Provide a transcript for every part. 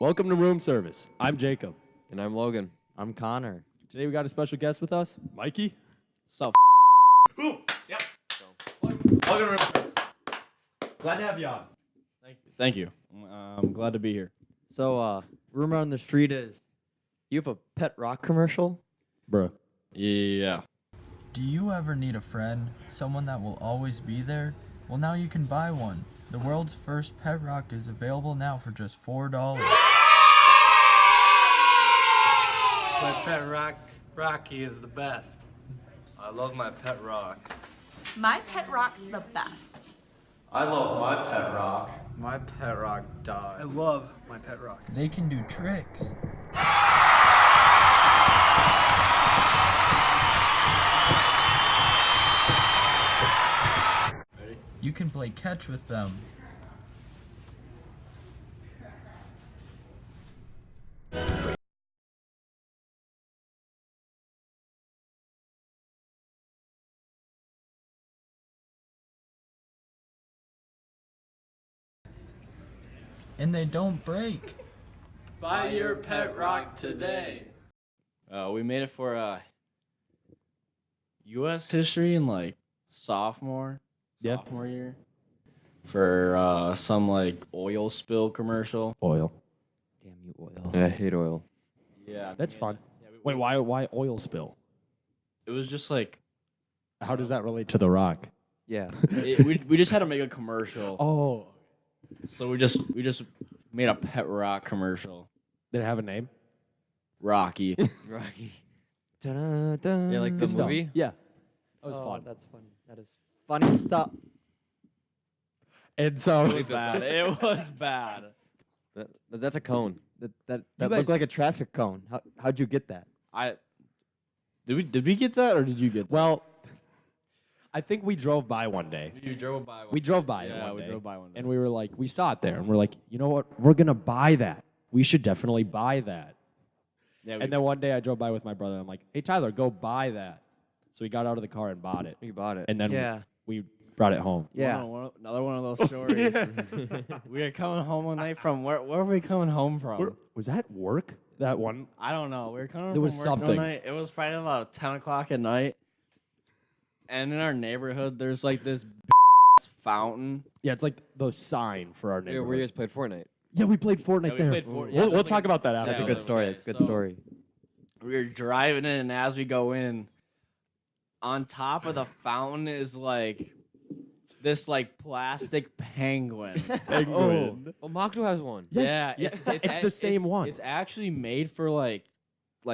Welcome to Room Service. I'm Jacob. And I'm Logan. I'm Connor. Today we got a special guest with us, Mikey. So, Yep. Welcome to Room Service. Glad to have you on. Thank you. I'm glad to be here. So, rumor on the street is you have a pet rock commercial? Bruh. Yeah. Do you ever need a friend? Someone that will always be there? Well, now you can buy one. The world's first pet rock is available now for just $4. My pet Rocky is the best. I love my pet rock. My pet rock's the best. I love my pet rock. My pet rock died. I love my pet rock. They can do tricks. You can play catch with them. And they don't break. Buy your pet rock today. We made it for U.S. history in like sophomore year for some like oil spill commercial. Oil. Damn you, oil. I hate oil. Yeah, That's yeah, fun. yeah, Wait, why oil spill? It was just like How does that relate to The Rock? Yeah. we just had to make a commercial. Oh. So we just made a pet rock commercial. Did it have a name? Rocky. Rocky. Dun-dun-dun. Yeah, like the Good stuff. movie? Yeah. That was Oh, fun. That's funny. That is funny stuff. And so It was bad. It was bad. That's a cone. That guys- looked like a traffic cone. How'd you get that? Did we get that or did you get that? well, I think we drove by one day. You drove by. We drove by it Yeah, one we day. drove by one day. And we were like, we saw it there, and we're like, you know what? We're gonna buy that. We should definitely buy that. Yeah, And then one day I drove by with my brother. I'm like, hey Tyler, go buy that. So we got out of the car and bought it, You bought it. and then Yeah. we brought it home. Yeah. Another one of those stories. We were coming home one night from where were we coming home from? Was that work? That one? I don't know. We were coming There from was work something. one night. It was probably about 10 o'clock at night. And in our neighborhood, there's like this fountain. Yeah, it's like the sign for our Yeah, neighborhood. where you guys played Fortnite. Yeah, we played Fortnite Yeah, we there. played Fort- yeah, we'll that's talk like- about that after. That's a Yeah, good let's story. say, That's a good so- story. We were driving in, and as we go in, on top of the fountain is like this like plastic penguin. Penguin. Oh, Makdo has one. Yes, Yeah, it's the same one. It's actually made for like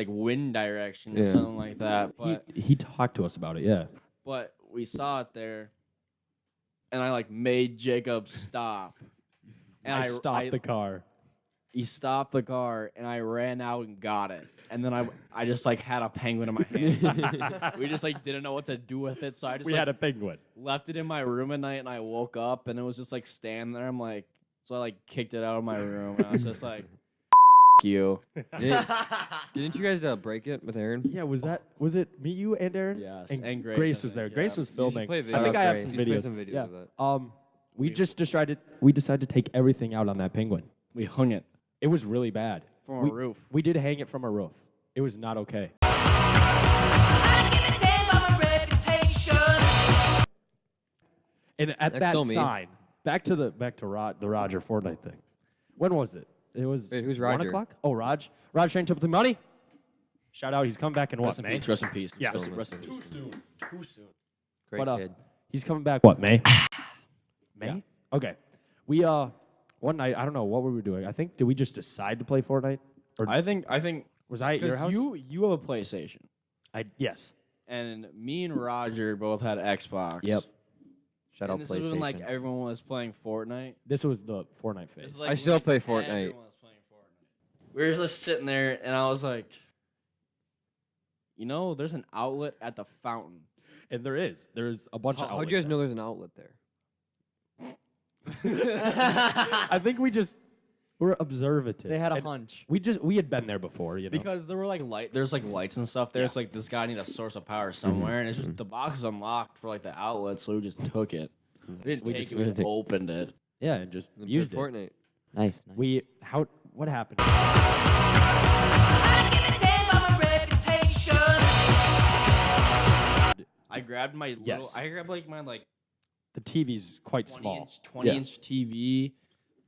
wind direction or Yeah. something like that. But He talked to us about it. Yeah. but we saw it there, and I like made Jacob stop. And I stopped the car. He stopped the car, and I ran out and got it. And then I just like had a penguin in my hands. We just like didn't know what to do with it, so I just We like, had a penguin. left it in my room at night, and I woke up, and it was just like standing there. I'm like, so I like kicked it out of my room, and I was just like, you. Didn't you guys break it with Aaron? Yeah, was it me, you, and Aaron? Yes, and, and Grace, Grace I was there. think, Grace yeah. was You should filming. play I video. think I have Grace. some You should play videos. some videos yeah. of that. We just decided to take everything out on that penguin. We hung it It was really bad. from a roof. We did hang it from a roof. It was not okay. And at That's that so mean. sign, back to the Roger Fortnite thing. When was it? It was Wait, who's 1 Roger? o'clock? Oh, Raj trained to put the money. Shout out, he's coming back in what, Rest in May? peace. Rest in peace. Yeah. Rest in peace. Too soon. Great But, kid. He's coming back what, May? May? Yeah. Okay. We one night, I don't know what we were doing. I think did we just decide to play Fortnite? Or I think was I at your house? because you have a PlayStation, Yes. and me and Roger both had Xbox. Yep. Shout And out this was when like PlayStation. everyone was playing Fortnite. This was the Fortnite phase. This is, like, I still when, play like, Fortnite. everyone was playing Fortnite. We were just sitting there, and I was like, you know, there's an outlet at the fountain. And there is. There's a bunch of How'd you outlets guys know there's an outlet there? I think we just were observative. They had a And hunch. we had been there before, you know. Because there were like there's like lights and stuff there. Yeah. So like this guy needed a source of power somewhere, and it's just the box is unlocked for like the outlet, so we just took it. We didn't We take just- it. We just opened it. yeah, and just The used it. Fortnite. Nice. We what happened? I grabbed my little. Yes. I grabbed like my like The TV's quite 20 small. inch 20 Yeah. inch TV.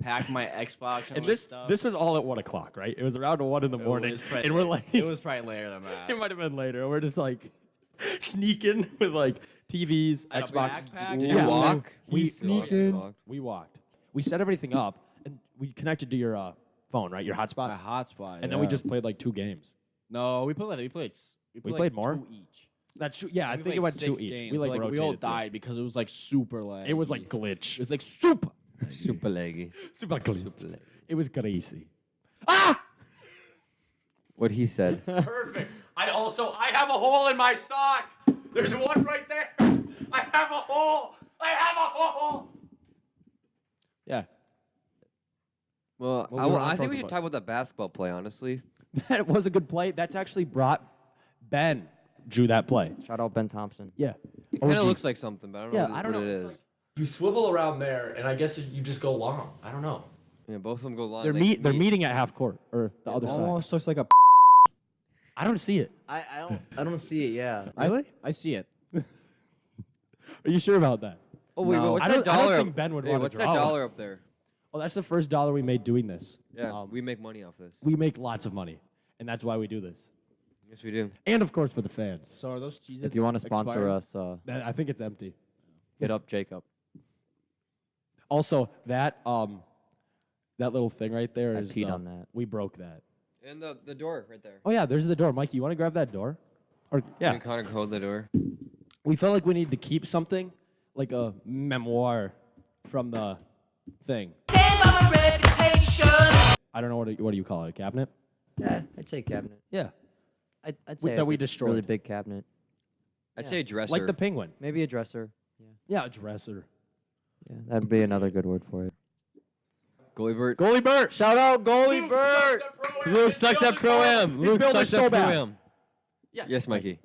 Packed my Xbox and, And my this stuff. this was all at 1 o'clock, right? It was around 1 in the morning, was probably and we're like, it was probably later than that. it might have been later. We're just like sneaking with like TVs, At a Xbox. backpack? Did you Yeah. walk? We sneak in. We walked. We set everything up, and we connected to your phone, right? Your hotspot. My hotspot. And then we just played like 2 games. no, we played played like more? 2 each. That's true. Yeah, I We think played it went 2 6 each. games, We like but, rotated. we all through. died because it was like super laggy. It was like glitch. it was like super. Super leggy. super glitch. It was crazy. What he said. Perfect. I have a hole in my sock. There's one right there. I have a hole. Yeah. Well, Well, we were on I think Frozen we should Foot. talk about that basketball play, honestly. That was a good play. That's actually brought Ben drew that play. Shout out Ben Thompson. Yeah. It kind OG. of looks like something, but I don't know Yeah, what, I don't what know. it It's is. like you swivel around there, and I guess you just go long. I don't know. Yeah, both of them go long. They're like They're meeting at half court or the other side. Almost looks like a. I don't see it. I don't see it. Yeah. Really? I see it. Are you sure about that? Oh wait, No. what's I that don't- I don't dollar? think Ben would hey, wanna what's draw that one. dollar up there? Well, that's the first dollar we made doing this. Yeah, we make money off this. We make lots of money, and that's why we do this. Yes, we do. And of course for the fans. So are those cheeses? If you want to sponsor us, I think it's empty. hit up Jacob. Also, that little thing right there I is peed on that. We broke that. And the door right there. Oh yeah, there's the door. Mikey, you want to grab that door? Or yeah, And Connor hold the door. we felt like we needed to keep something like a memoir from the thing. I don't know what do you call it? A cabinet? Yeah, I'd say cabinet. Yeah, I'd We- say that it's we a destroyed. really big cabinet. I'd say dresser. like the penguin. Maybe a dresser. Yeah, a dresser. Yeah, that'd be another good word for it. goalie Bert. Goalie Bert. Shout out goalie Bert. Luke sucks at Pro Am. His Luke build is sucks so at Pro bad. Am. Yes, Mikey.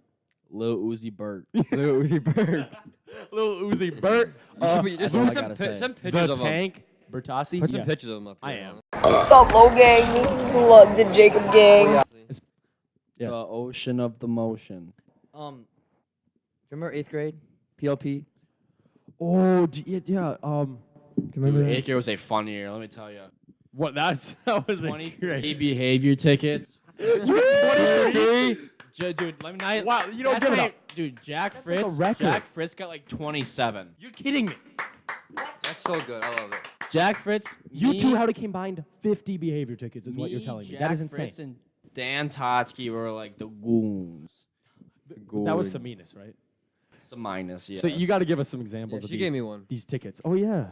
Lil Uzi Bert. Lil Uzi Bert. Little Uzi Bert. Just that's all I put gotta say. some The pictures of him. tank. Bertassi. Put some Yeah. pictures of him up I here. am. What's up, Low Gang? This is the Jacob Gang. Yeah. The ocean of the motion. Remember 8th grade? PLP. Oh, yeah. Dude, 8th grade was a fun year. Let me tell you. What? That was a 23 great. behavior tickets. You were 23. Dude, let me not. Wow, you don't that's give it not up. even- Dude, Jack That's like a Fritz. record. Jack Fritz got like 27. You're kidding me. That's so good. I love it. Jack Fritz. You me, two had combined 50 behavior tickets, is what you're me, telling me. Jack That is insane. Fritz and Dan Totsky were like the goons. That was Saminus, right? Some minus, yes. So you got to give us some examples Yeah, of she these, gave me one. these tickets. Oh yeah,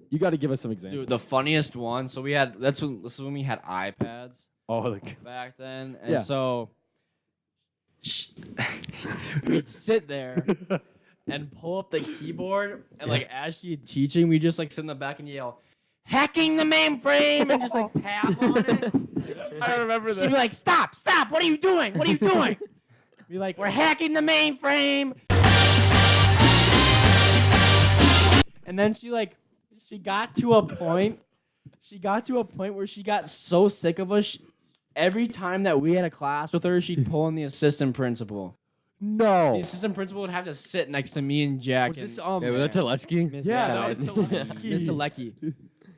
you got to give us some examples. Dude, the funniest one. So we had. This is when we had iPads oh, back then, and Yeah. so we'd sit there and pull up the keyboard, and like as she's teaching, we just like sit in the back and yell, "Hacking the mainframe!" and just like tap on it. I remember She'd be like, "Stop! Stop! What are you doing? What are you doing?" Be like, "We're hacking the mainframe." And then she got to a point. She got to a point where she got so sick of us. Every time that we had a class with her, she'd pull in the assistant principal. No. The assistant principal would have to sit next to me and Jack. Was this Yeah, was that Teletsky? Yeah, that was Mr. Lecky.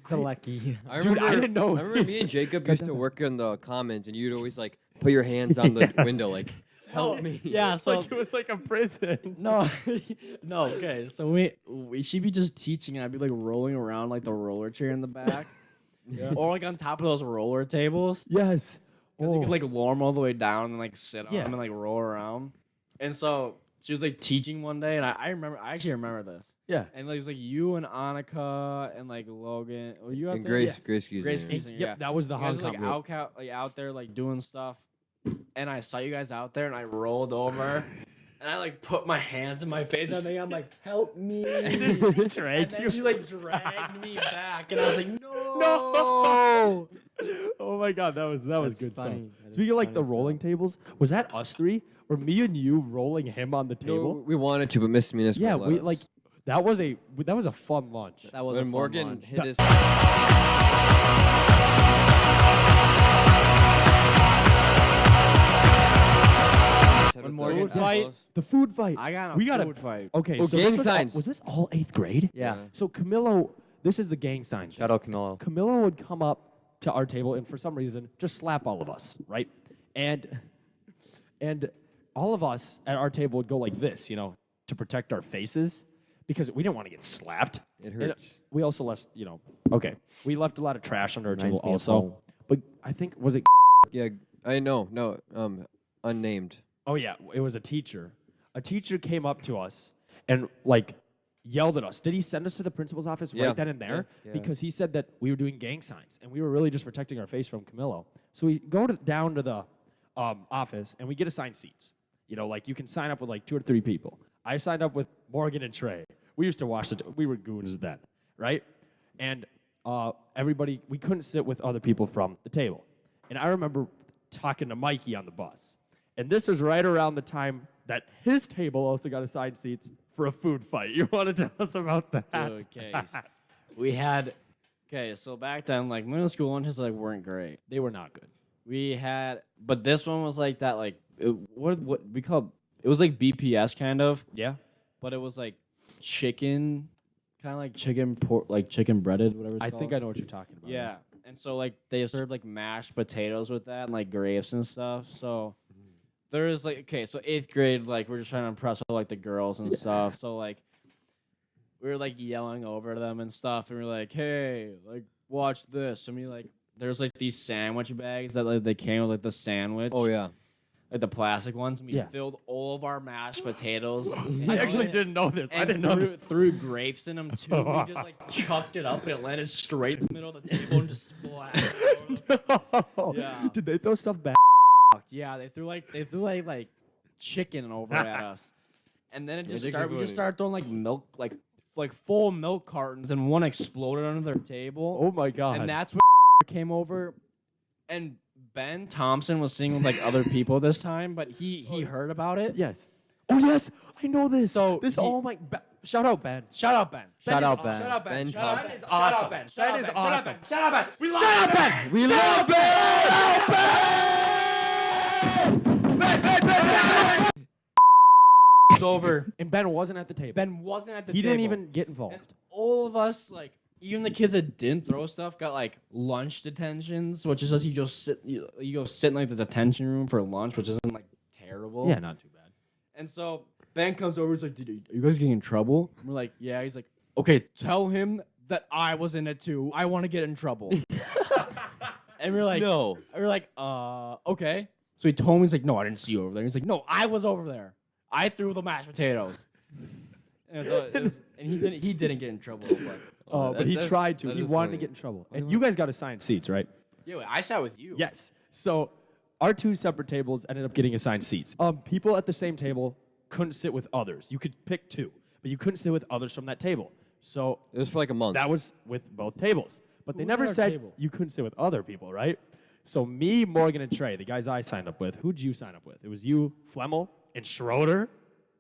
Telecky. I Dude, I didn't know. I remember me and Jacob used to work in the commons, and you'd always like put your hands on the window, like help me. Yeah, so it was like a prison. no, no. Okay, so she'd be just teaching, and I'd be like rolling around like the roller chair in the back, or like on top of those roller tables. Yes. Because you could like lower them all the way down and like sit on Yeah. them and like roll around. And so she was like teaching one day, and I actually remember this. Yeah. And like, it was like you and Annika and like Logan. Were you out And there? Grace, Yes. Grace, excuse Grace, me. Grace. Yep, Yeah. that was the You guys Hong were, Kong like out there like doing stuff, and I saw you guys out there, and I rolled over, and I like put my hands in my face, and I'm like, "Help me!" and then she like dragged me back, and I was like, "No, No. Oh my God, that was good funny. stuff. That is Speaking of like the funny rolling tables, was that us three or me and you rolling him on the No, table? we wanted to, but Miss Municipal Yeah, let we us. like that was a fun lunch. That was when a fun Morgan lunch. hit his. One more food fight. The food fight. I got a We got a- food fight. Okay, Oh, so gang this signs. was this all 8th grade? Yeah. So Camilo, this is the gang sign. Shout out Camilo. Camilo would come up to our table and for some reason just slap all of us, right? And all of us at our table would go like this, you know, to protect our faces because we didn't want to get slapped. It And hurts. we also left, you know, okay. We left a lot of trash under our table Reminds me of also. home. But I think was it Yeah, I know. No, unnamed. Oh yeah, it was a teacher. A teacher came up to us and like yelled at us. Did he send us to the principal's office Yeah, right then and there? yeah. Because he said that we were doing gang signs and we were really just protecting our face from Camilo. So we go down to the office and we get assigned seats. You know, like you can sign up with like 2 or 3 people. I signed up with Morgan and Trey. We used to watch we were goons with that, right? And everybody, we couldn't sit with other people from the table. And I remember talking to Mikey on the bus. And this was right around the time that his table also got assigned seats for a food fight. You want to tell us about that? Okay. We had. Okay, so back then, like middle school lunches, like weren't great. They were not good. We had, but this one was like that, like what we call it was like BPS kind of, Yeah? but it was like chicken, kind of like chicken pork, like chicken breaded, whatever. It's I called. think I know what you're talking about. Yeah, and so like they served like mashed potatoes with that and like grapes and stuff. So there is like okay, so 8th grade, like we're just trying to impress all like the girls and stuff. So like we were like yelling over them and stuff, and we are like, hey, like watch this. And we like there's like these sandwich bags that like they came with like the sandwich. Oh yeah. Like the plastic ones. And we Yeah. filled all of our mashed potatoes. I actually didn't know this. I And didn't know threw grapes in them too. We just like chucked it up and it landed straight in the middle of the table and just splashed. Yeah. Did they throw stuff back? Yeah, they threw like chicken over at us, and then it just they started. We keep just going. started throwing like milk, like full milk cartons, and one exploded under their table. Oh my god. And that's when came over, and Ben Thompson was singing with like other people this time, but he heard about it. Yes. Oh yes, I know this. So this he- all my shout out Ben. Shout out Ben. Shout out is Ben. Shout out Ben. Ben Shout out Thompson. Ben. That is Shout out awesome. Ben. Shout That out is Ben. Shout out awesome. Ben. Shout out Ben. We love Shout out Ben. Ben. We love It's over. And Ben wasn't at the table. Ben wasn't at the he table. didn't even get involved. And all of us, like, even the kids that didn't throw stuff, got like lunch detentions, which is just you go sit in like the detention room for lunch, which isn't like terrible. Yeah, not too bad. And so Ben comes over, he's like, "Are you guys getting in trouble?" And we're like, "Yeah." He's like, "Okay, tell him that I was in it too. I want to get in trouble." And we're like, No. We're like, okay. So he told me, he's like, "No, I didn't see you over there." He's like, "No, I was over there. I threw the mashed potatoes." And, he didn't get in trouble. But he that's- tried to. that He is wanted to funny. get in trouble. And you guys got assigned seats, right? Yeah, wait, I sat with you. Yes. So our 2 separate tables ended up getting assigned seats. People at the same table couldn't sit with others. You could pick 2, but you couldn't sit with others from that table. So It was for like a month. that was with both tables. But they Who was never at our said table? you couldn't sit with other people, right? So me, Morgan, and Trey, the guys I signed up with, who'd you sign up with? It was you, Flemmel, and Schroeder.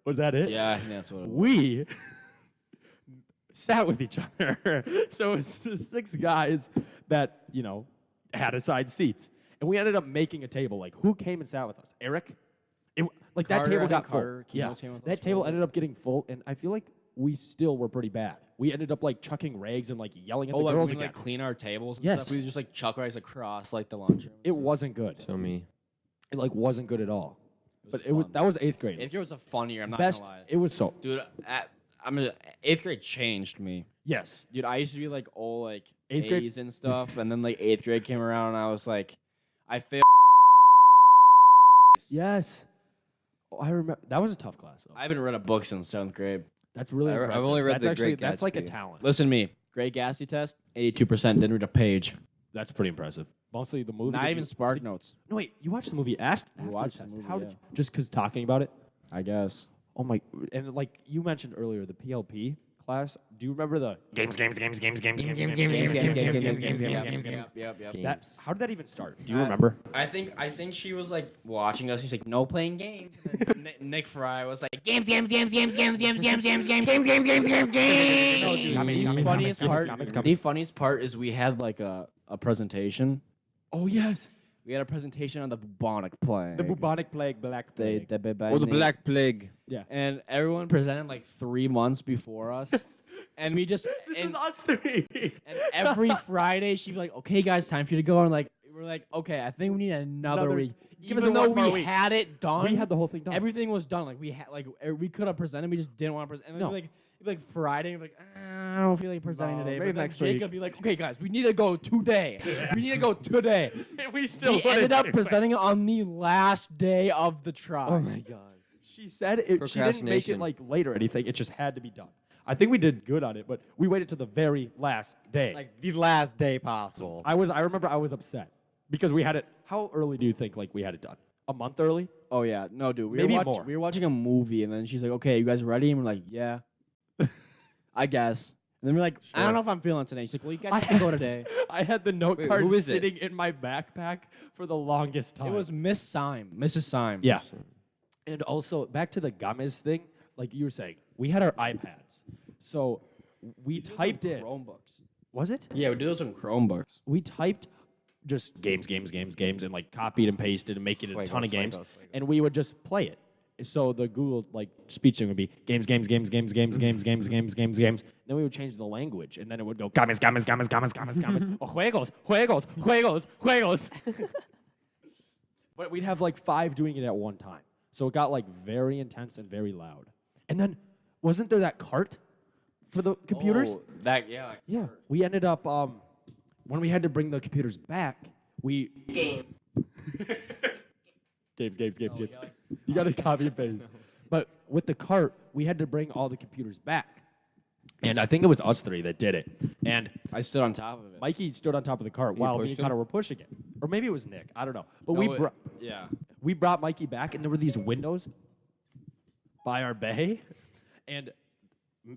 Was that it? Yeah, I think that's what it was. We sat with each other. So it was the 6 guys that, you know, had assigned seats. And we ended up making a table. Like, who came and sat with us? Eric? Like, that Carter, table I think got full. Carter came Yeah. with us That for table a ended up getting full, and I feel like we still were pretty bad. We ended up, like, chucking rags and, like, yelling at the like girls we would, again. like clean our tables and Yes. stuff. We would just like chuck rice across like the lunchroom. It wasn't good. So me. It, like, wasn't good at all. was But fun. that was 8th grade. Eighth grade was a fun year. I'm not Best. gonna lie, It was so. dude. I'm 8th grade changed me, Yes. dude. I used to be like all like 8th grade- A's and stuff, and then like 8th grade came around, and I was like, I failed. Yes. Oh, I remember. That was a tough class, though. I haven't read a book since 7th grade. That's really I've impressive. only read that's The actually, Great That's like a Gatsby. talent. Listen to me. Great Gatsby test, 82%. Didn't read a page. That's pretty impressive. Mostly the movie. Not did even you- Spark Notes. No, wait. You watched the movie after watched the test. movie, How yeah. did you, just because talking about it? I guess. Oh my! And like you mentioned earlier, the PLP class. Do you remember the games? Yep. That, how did that even start? Do you remember? I think she was like watching us. She's like, no playing games. And then Nick Fry was like, games. No, dude, the funniest part is we had like a presentation, Oh yes. We had a presentation on the bubonic plague. The bubonic plague, black plague. The Black Plague. Yeah. And everyone presented like 3 months before us. And we just This and, is us three. and every Friday she'd be like, "Okay, guys, time for you to go." And we're like, "Okay, I think we need another week." Give us Even a though one more we week. had it done, We had the whole thing done. Everything was done. Like we could have presented, we just didn't want to present. And then No. it'd be like Friday, and we'd be like, I don't feel like presenting No, today. maybe But then next Jacob week. would be like, "Okay, guys, we need to go today. We need to go today." we still We ended wouldn't up do it. presenting it on the last day of the trial. Oh my god. She said it, she didn't make it Procrastination. like late or anything. It just had to be done. I think we did good on it, but we waited till the very last day. Like the last day possible. I remember I was upset because we had it. How early do you think like we had it done? A month early? Oh yeah, no, dude. Maybe more. We were watching a movie, and then she's like, "Okay, you guys ready?" And we're like, "Yeah, I guess." And then we're like, "I don't know if I'm feeling today." She's like, "Well, you guys have to go today." I had the note Wait, card who is it? sitting in my backpack for the longest time. It was Mrs. Syme. Yeah. And also back to the Games thing, like you were saying, we had our iPads, so we typed in. Chromebooks. Was it? Yeah, we do those on Chromebooks. We typed just games, and like copied and pasted and make it a ton of games, and we would just play it. So the Google like speech thing would be games. Then we would change the language, and then it would go games, or juegos. But we'd have like 5 doing it at one time, so it got like very intense and very loud. And then wasn't there that cart for the computers? Oh, that yeah. Yeah, we ended up when we had to bring the computers back, we Games. games. You got to copy and paste. But with the cart, we had to bring all the computers back, and I think it was us 3 that did it. And I stood on top of it. Mikey stood on top of the cart while me pushed and him? Connor were pushing it, or maybe it was Nick. I don't know. But No, yeah. we brought Mikey back, and there were these windows by our bay, and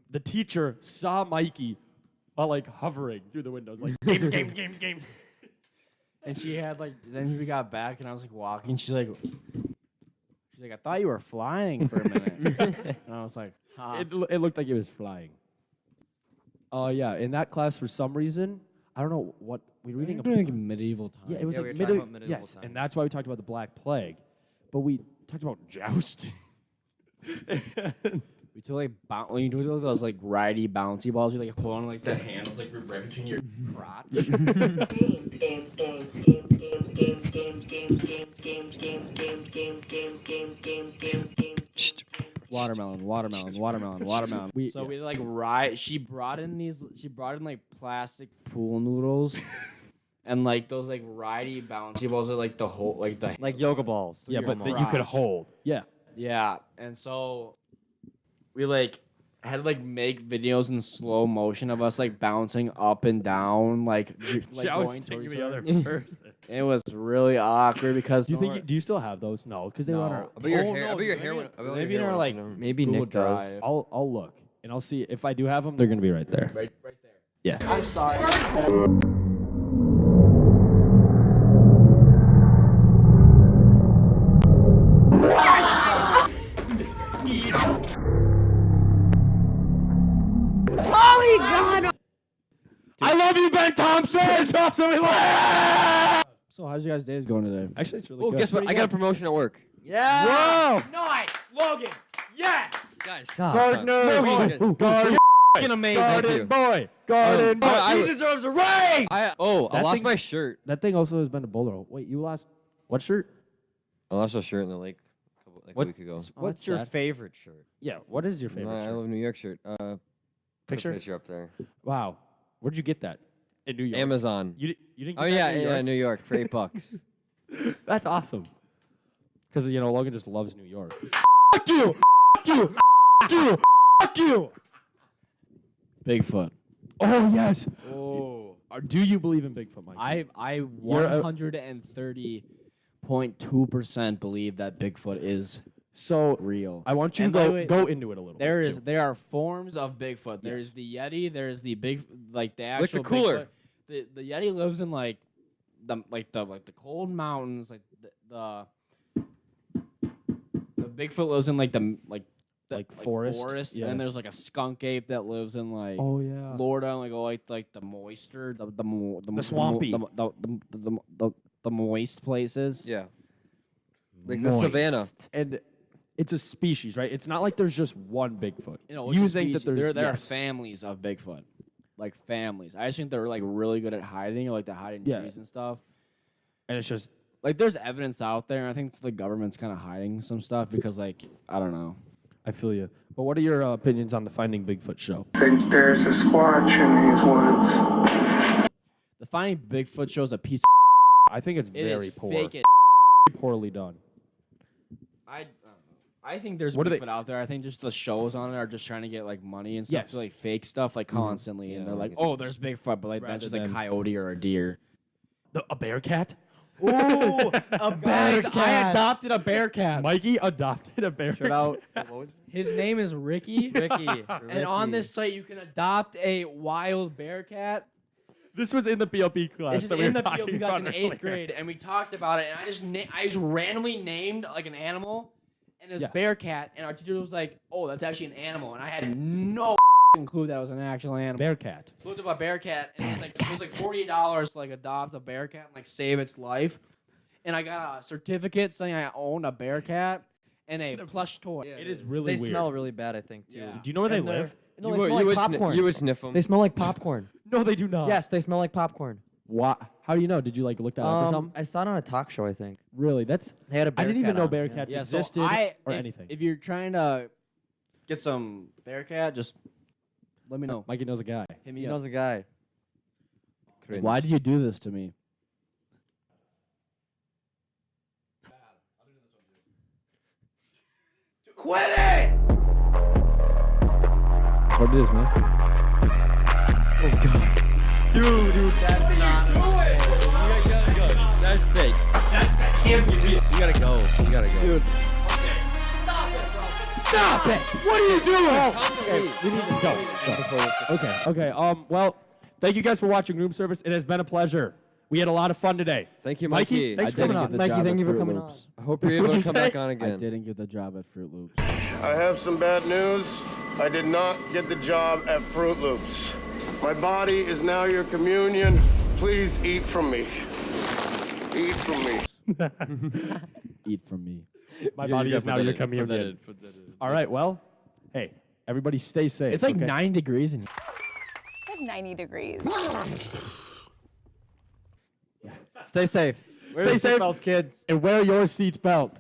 the teacher saw Mikey while like hovering through the windows, like games. And she had like, then we got back, and I was like walking. She's like, I thought you were flying for a minute. And I was like, huh. It looked like it was flying. Yeah, in that class for some reason, I don't know what we were reading. We're doing like medieval time. Yeah, it was Yeah, like we were talking about medieval yes, times. and that's why we talked about the Black Plague. But we talked about jousting. We do like when you do those like righty bouncy balls, you like hold on like the handles like right between your crotch. Watermelon. So we like She brought in like plastic pool noodles, and like those like righty bouncy balls are like the whole like the Like yoga balls. Yeah, but that you could hold. Yeah. yeah. And so we like had to like make videos in slow motion of us like bouncing up and down, like going Jousting towards the other her. person. It was really awkward because Do you think? Do you still have those? No, because they were on our. I bet your Oh, hair. no, I bet your maybe- hair went. I bet maybe your in hair our, went like, up and down. Maybe Google Nick does. Drive. I'll look and I'll see if I do have them. They're gonna be right there. right there. Yeah. I'm sorry. Holy God! I love you, Ben Thompson. Thompson, we love. So how's you guys' days going today? Actually, it's really Oh, good. guess what? I got a promotion at work. Whoa! Nice, Logan. Yes. Guys, Gardner. Garden. Fucking amazing. Garden boy. Garden boy. I- He deserves a ring. I That lost thing- my shirt. That thing also has been a bolo. Wait, you lost what shirt? I lost a shirt in the lake a week ago. What's that's your sad. favorite shirt? Yeah. What is your favorite I shirt? love New York shirt. Put a Picture? picture up there. Wow. Where'd you get that? In New York. Amazon. You didn't. Get Oh that yeah, in New yeah, York? New York for $8. That's awesome. Because Logan just loves New York. Fuck you! Fuck you! Fuck you! Fuck you! Bigfoot. Oh yes. Oh. Do you believe in Bigfoot, Mike? I You're a- 130.2% believe that Bigfoot is So real. I want you And to by the go way, go into it a little. There bit is too. there are forms of Bigfoot. There's the Yeti. There's the big like the actual Like the cooler. Bigfoot. The Yeti lives in like the cold mountains. Like the Bigfoot lives in like the forest, yeah. And there's like a skunk ape that lives in like Oh yeah. Florida, and like the moisture, the swampy. the moist places. Yeah. Like the savannah. And it's a species, right? It's not like there's just one Bigfoot. It's You a think that species. there's there are yes. families of Bigfoot, like families. I just think they're like really good at hiding, like they hide in Yeah. trees and stuff. And it's just Like there's evidence out there, and I think the government's kind of hiding some stuff because, like, I don't know. I feel you. But what are your opinions on the Finding Bigfoot show? I think there's a squatch in these woods. The Finding Bigfoot show's a piece. I think it's It very is poor. fake. Poorly done. I don't know. I think there's What are Bigfoot they- out there. I think just the shows on it are just trying to get like money and stuff, Yes. like fake stuff, like constantly, and they're like, "Oh, there's Bigfoot," but like that's just a coyote or a deer. A bearcat? Ooh, a bearcat! I adopted a bearcat. Mikey adopted a bearcat. Shout out. What was His name is Ricky. Ricky. And on this site, you can adopt a wild bearcat. This was in the PLP class This is that we in were the talking PLP class about in earlier. 8th grade, and we talked about it. And I just randomly named like an animal, and it was Yeah. bearcat. And our teacher was like, "Oh, that's actually an animal," and I had no clue that was an actual animal. Bearcat. Looked up a bearcat, and it was like $40 to like adopt a bearcat and like save its life. And I got a certificate saying I owned a bearcat and a plush toy. It is really They weird. smell really bad, I think, too. Yeah. Do you know where they And they're- live? No, they smell like popcorn. You would sniff them. They smell like popcorn. No, they do not. Yes, they smell like popcorn. What? How do you know? Did you like look that up or something? I saw it on a talk show, I think. Really? That's. They had a I didn't even know bearcat on, bearcats Yeah, so existed or anything. If you're trying to get some bearcat, just let me know. Mikey knows a guy. Hit me He up. knows a guy. Cringe. Why did you do this to me? Quit it! What it is, man? Dude, that's not. You gotta go. That's fake. That can't be real. You gotta go. You gotta go. Dude. Stop it! What are you doing? Okay, We need to go. Okay. Well, thank you guys for watching Room Service. It has been a pleasure. We had a lot of fun today. Thank you, Mikey. Mikey. Thanks for coming on. Mikey, thank you for coming on. I hope you're able What'd to you come say? back on I again. didn't get the job at Fruit Loops. I have some bad news. I did not get the job at Fruit Loops. My body is now your communion. Please eat from me. Eat from me. Eat from me. My Yeah, body you is gotta now put your that in, put that communion. in, put that in. All right. Well, hey, everybody, stay safe. It's like okay? 9 degrees in here. It's like 90 degrees. Stay safe. Stay safe, kids. and wear your seatbelt.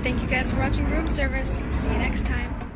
Thank you guys for watching Room Service. See you next time.